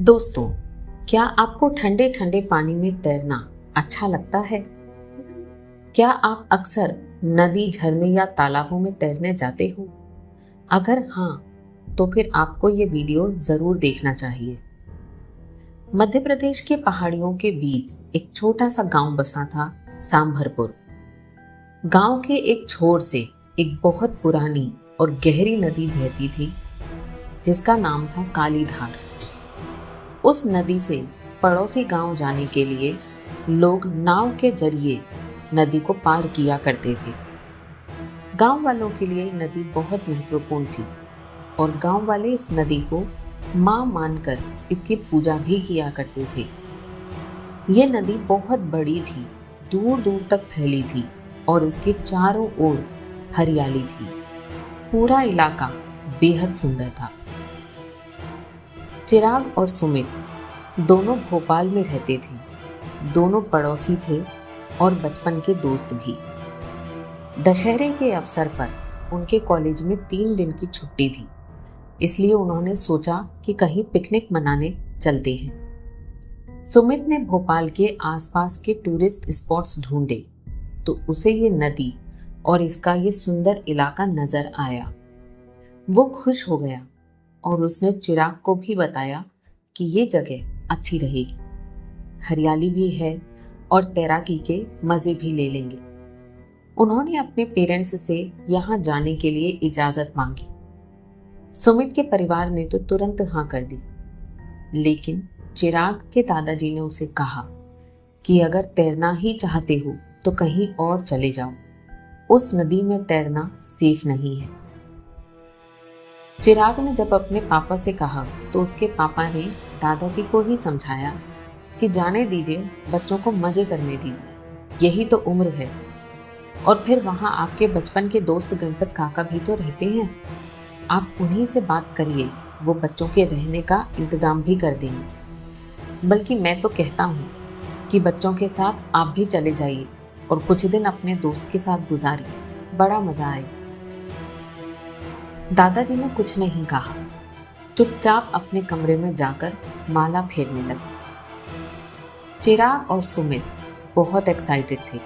दोस्तों, क्या आपको ठंडे ठंडे पानी में तैरना अच्छा लगता है? क्या आप अक्सर नदी, झरने या तालाबों में तैरने जाते हो? अगर हाँ, तो फिर आपको ये वीडियो जरूर देखना चाहिए। मध्य प्रदेश के पहाड़ियों के बीच एक छोटा सा गांव बसा था, सांभरपुर। गांव के एक छोर से एक बहुत पुरानी और गहरी नदी बहती थी, जिसका नाम था कालीधार। उस नदी से पड़ोसी गांव जाने के लिए लोग नाव के जरिए नदी को पार किया करते थे। गांव वालों के लिए नदी बहुत महत्वपूर्ण थी और गांव वाले इस नदी को मां मानकर इसकी पूजा भी किया करते थे। ये नदी बहुत बड़ी थी, दूर दूर तक फैली थी और इसके चारों ओर हरियाली थी। पूरा इलाका बेहद सुंदर था। चिराग और सुमित दोनों भोपाल में रहते थे। दोनों पड़ोसी थे और बचपन के दोस्त भी। दशहरे के अवसर पर उनके कॉलेज में 3 दिन की छुट्टी थी, इसलिए उन्होंने सोचा कि कहीं पिकनिक मनाने चलते हैं। सुमित ने भोपाल के आसपास के टूरिस्ट स्पॉट्स ढूंढे तो उसे ये नदी और इसका ये सुंदर इलाका नजर आया। वो खुश हो गया और उसने चिराग को भी बताया कि ये जगह अच्छी रहेगी, हरियाली भी है और तैराकी के मजे भी ले लेंगे। उन्होंने अपने पेरेंट्स से यहाँ जाने के लिए इजाजत मांगी। सुमित के परिवार ने तो तुरंत हाँ कर दी, लेकिन चिराग के दादाजी ने उसे कहा कि अगर तैरना ही चाहते हो तो कहीं और चले जाओ, उस नदी में तैरना सेफ नहीं है। चिराग ने जब अपने पापा से कहा तो उसके पापा ने दादाजी को ही समझाया कि जाने दीजिए, बच्चों को मजे करने दीजिए, यही तो उम्र है। और फिर वहाँ आपके बचपन के दोस्त गणपत काका भी तो रहते हैं, आप उन्हीं से बात करिए, वो बच्चों के रहने का इंतज़ाम भी कर देंगे। बल्कि मैं तो कहता हूँ कि बच्चों के साथ आप भी चले जाइए और कुछ दिन अपने दोस्त के साथ गुजारिए, बड़ा मज़ा आए। दादाजी ने कुछ नहीं कहा, चुपचाप अपने कमरे में जाकर माला फेरने लगे। चिराग और सुमित बहुत एक्साइटेड थे।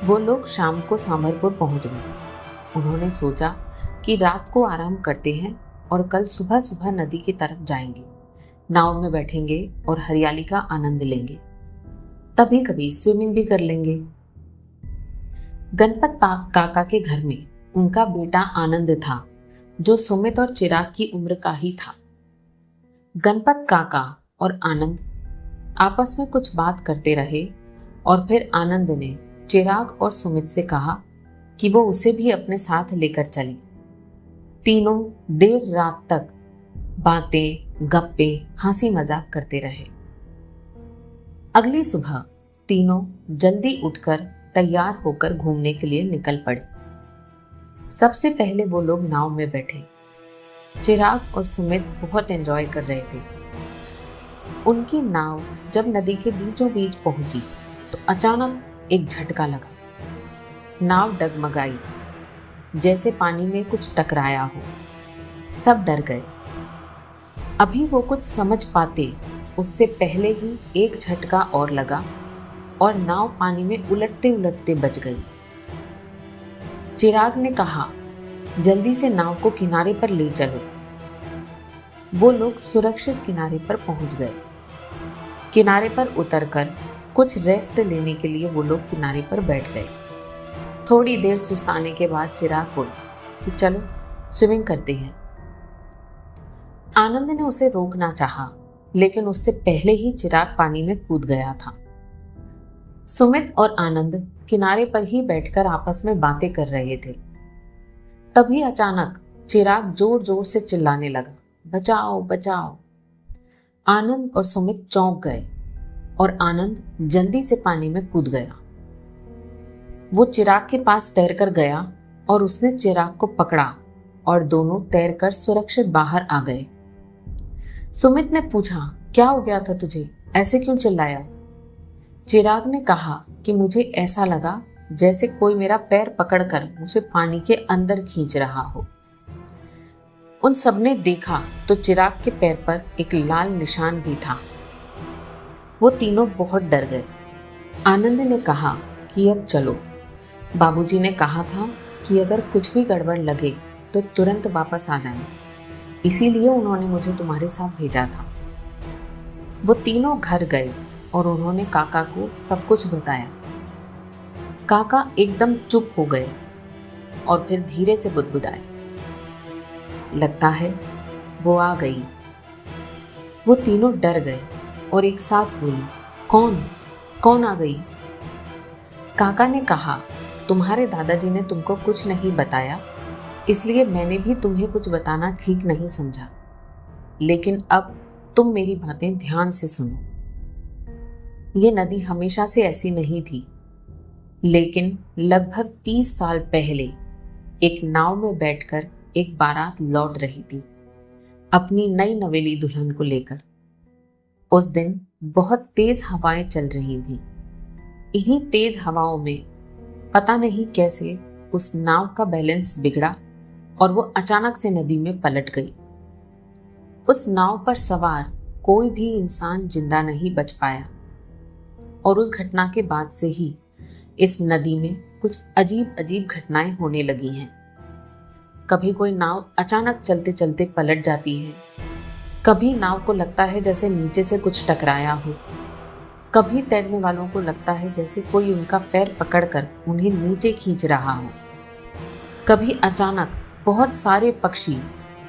वो लोग शाम को सांभरपुर पहुंच गए। उन्होंने सोचा कि रात को आराम करते हैं और कल सुबह सुबह नदी की तरफ जाएंगे, नाव में बैठेंगे और हरियाली का आनंद लेंगे, तभी कभी स्विमिंग भी कर लेंगे। गणपत काका के घर में उनका बेटा आनंद था, जो सुमित और चिराग की उम्र का ही था। गणपत काका और आनंद आपस में कुछ बात करते रहे और फिर आनंद ने चिराग और सुमित से कहा कि वो उसे भी अपने साथ लेकर चले। तीनों देर रात तक बातें, गप्पे, हंसी मजाक करते रहे। अगली सुबह तीनों जल्दी उठकर तैयार होकर घूमने के लिए निकल पड़े। सबसे पहले वो लोग नाव में बैठे। चिराग और सुमित बहुत एंजॉय कर रहे थे। उनकी नाव जब नदी के बीचों बीच पहुंची तो अचानक एक झटका लगा। नाव डगमगाई, जैसे पानी में कुछ टकराया हो। सब डर गए। अभी वो कुछ समझ पाते उससे पहले ही एक झटका और लगा और नाव पानी में उलटते उलटते बच गई। चिराग ने कहा, जल्दी से नाव को किनारे पर ले चलो। वो लोग सुरक्षित किनारे पर पहुंच गए। किनारे पर उतरकर कुछ रेस्ट लेने के लिए वो लोग किनारे पर बैठ गए। थोड़ी देर सुस्ताने के बाद चिराग बोला कि चलो स्विमिंग करते हैं। आनंद ने उसे रोकना चाहा, लेकिन उससे पहले ही चिराग पानी में कूद गया था। सुमित और आनंद किनारे पर ही बैठकर आपस में बातें कर रहे थे। तभी अचानक चिराग जोर जोर से चिल्लाने लगा, बचाओ बचाओ। आनंद और सुमित चौंक गए और आनंद जल्दी से पानी में कूद गया। वो चिराग के पास तैरकर गया और उसने चिराग को पकड़ा और दोनों तैरकर सुरक्षित बाहर आ गए। सुमित ने पूछा, क्या हो गया था तुझे, ऐसे क्यों चिल्लाया? चिराग ने कहा कि मुझे ऐसा लगा जैसे कोई मेरा पैर पकड़कर मुझे पानी के अंदर खींच रहा हो। उन सबने देखा तो चिराग के पैर पर एक लाल निशान भी था। वो तीनों बहुत डर गए। आनंद ने कहा कि अब चलो। बाबूजी ने कहा था कि अगर कुछ भी गड़बड़ लगे तो तुरंत वापस आ जाना, इसीलिए उन्होंने मुझे तुम्हारे साथ भेजा था। वो तीनों घर गए और उन्होंने काका को सब कुछ बताया। काका एकदम चुप हो गए और फिर धीरे से बुदबुदाए, लगता है वो आ गई। वो तीनों डर गए और एक साथ बोले, कौन कौन आ गई? काका ने कहा, तुम्हारे दादाजी ने तुमको कुछ नहीं बताया, इसलिए मैंने भी तुम्हें कुछ बताना ठीक नहीं समझा, लेकिन अब तुम मेरी बातें ध्यान से सुनो। ये नदी हमेशा से ऐसी नहीं थी, लेकिन लगभग 30 साल पहले एक नाव में बैठकर एक बारात लौट रही थी अपनी नई नवेली दुल्हन को लेकर। उस दिन बहुत तेज हवाएं चल रही थी। इन्हीं तेज हवाओं में पता नहीं कैसे उस नाव का बैलेंस बिगड़ा और वो अचानक से नदी में पलट गई। उस नाव पर सवार कोई भी इंसान जिंदा नहीं बच पाया और उस घटना के बाद से ही इस नदी में कुछ अजीब अजीब घटनाएं होने लगी हैं। कभी कोई नाव अचानक चलते चलते पलट जाती है, कभी नाव को लगता है जैसे नीचे से कुछ टकराया हो, कभी तैरने वालों को लगता है जैसे कोई उनका पैर पकड़कर उन्हें नीचे खींच रहा हो, कभी अचानक बहुत सारे पक्षी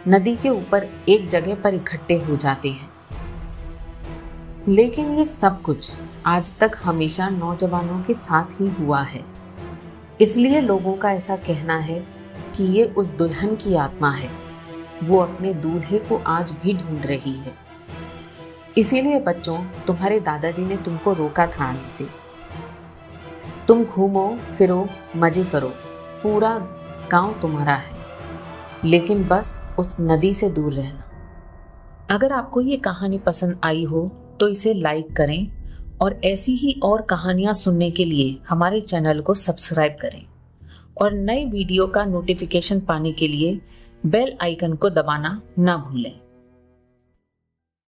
नदी के ऊपर एक जगह पर इकट्ठे हो जाते हैं। लेकिन ये सब कुछ आज तक हमेशा नौजवानों के साथ ही हुआ है, इसलिए लोगों का ऐसा कहना है कि ये उस दुल्हन की आत्मा है, वो अपने दूल्हे को आज भी ढूंढ रही है। इसीलिए बच्चों, तुम्हारे दादाजी ने तुमको रोका था आने से। तुम घूमो फिरो, मजे करो, पूरा गांव तुम्हारा है, लेकिन बस उस नदी से दूर रहना। अगर आपको ये कहानी पसंद आई हो तो इसे लाइक करें और ऐसी ही और कहानियां सुनने के लिए हमारे चैनल को सब्सक्राइब करें और नए वीडियो का नोटिफिकेशन पाने के लिए बेल आइकन को दबाना ना भूलें।